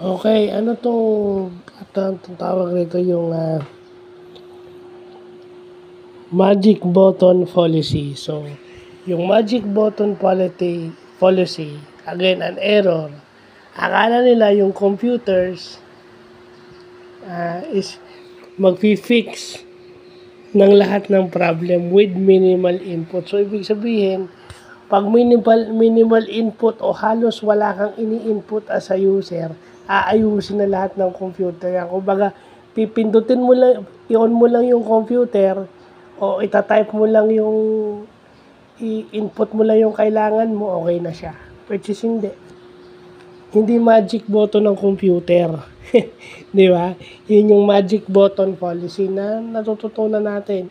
Okay, ano 'tong tawag nito yung, magic button policy. So, yung magic button policy, again, an error. Akala nila yung computers, is magfi-fix ng lahat ng problem with minimal input. So, ibig sabihin, 'pag minimal input o halos wala kang ini-input as a user, aayusin na lahat ng computer yan. Kumbaga, pipindutin mo lang, i-on mo lang yung computer o ita-type mo lang yung i-input mo lang yung kailangan mo, okay na siya. Which is hindi. Hindi magic button ng computer. Di ba? Yun yung magic button policy na natututunan natin.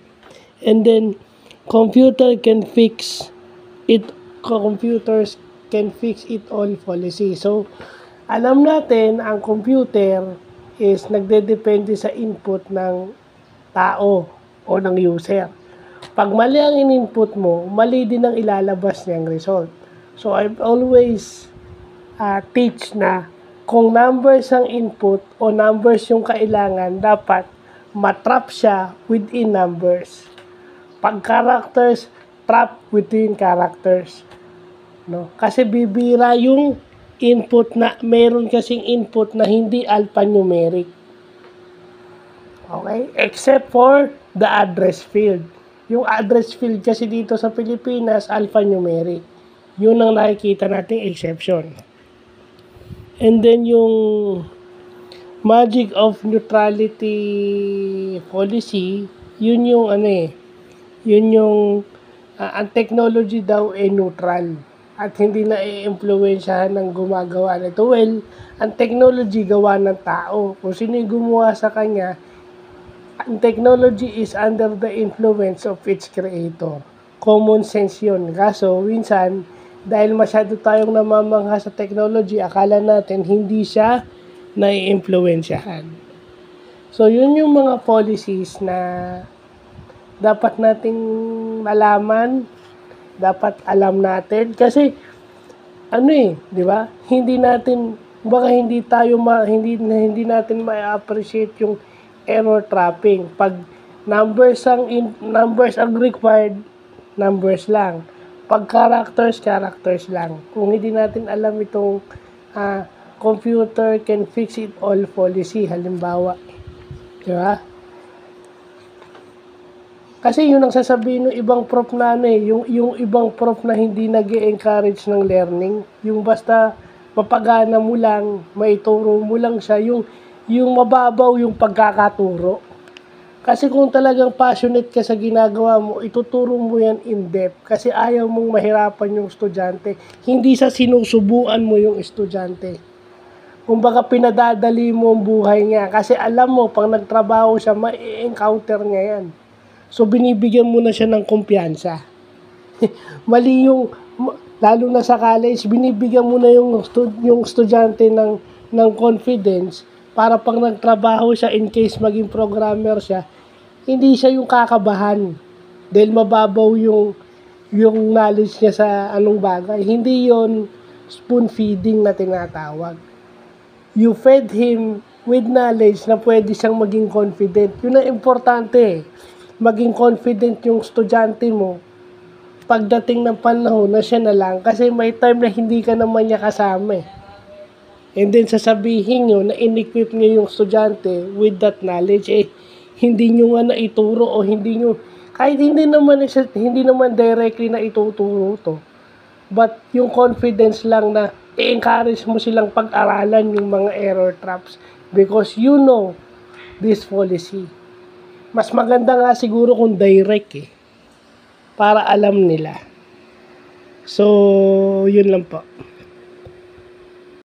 And then, computers can fix it all policy. So, alam natin, ang computer is nagdedepende sa input ng tao o ng user. Pag mali ang in-input mo, mali din ang ilalabas niyang result. So, I've always teach na kung numbers ang input o numbers yung kailangan, dapat matrap siya within numbers. Pag characters, trap within characters. No? Kasi bibira yung input na, meron kasing input na hindi alphanumeric. Okay? Except for the address field. Yung address field kasi dito sa Pilipinas, alphanumeric. Yun ang nakikita nating exception. And then yung magic of neutrality policy, yun yung yun yung ang technology daw ay neutral at hindi na i-impluwensyahan ng gumagawa nito. Well, ang technology gawa ng tao. Kung sino yung gumawa sa kanya, ang technology is under the influence of its creator. Common sense yun. Kaso, minsan, dahil masyado tayong namamangha sa technology, akala natin hindi siya nai-impluwensyahan. So, yun yung mga policies na dapat nating malaman, dapat alam natin. Kasi, di ba? Hindi natin, baka hindi natin ma-appreciate yung error trapping. Pag numbers ang required, numbers lang. Pag characters lang. Kung hindi natin alam itong computer can fix it all policy, halimbawa. Di ba? Kasi yun ang sasabihin ng ibang prof na yung ibang prof na hindi nag-encourage ng learning, yung basta mapagana mo lang, maituro mo lang siya, yung mababaw yung pagkakaturo. Kasi kung talagang passionate ka sa ginagawa mo, ituturo mo yan in depth. Kasi ayaw mong mahirapan yung estudyante. Hindi sa sinusubuan mo yung estudyante. Kumbaga pinadadali mo ang buhay niya. Kasi alam mo, pag nagtrabaho siya, ma-encounter niya yan. So binibigyan mo na siya ng kumpiyansa. Mali yung, lalo na sa college, binibigyan mo na yung estudyante ng confidence para pag nagtrabaho siya, in case maging programmer siya, hindi siya yung kakabahan dahil mababaw yung knowledge niya sa anong bagay. Hindi yon spoon feeding na tinatawag. You fed him with knowledge na pwede siyang maging confident. Yun ang importante. Maging confident yung estudyante mo pagdating ng panahon na siya na lang. Kasi may time na hindi ka naman niya kasama . And then sasabihin nyo na in-equip nyo yung estudyante with that knowledge, hindi nyo nga naituro o hindi nyo, kahit hindi naman directly na ituturo to. But yung confidence lang na i-encourage mo silang pag-aralan yung mga error traps because you know this policy. Mas maganda nga siguro kung direct para alam nila. So, yun lang po.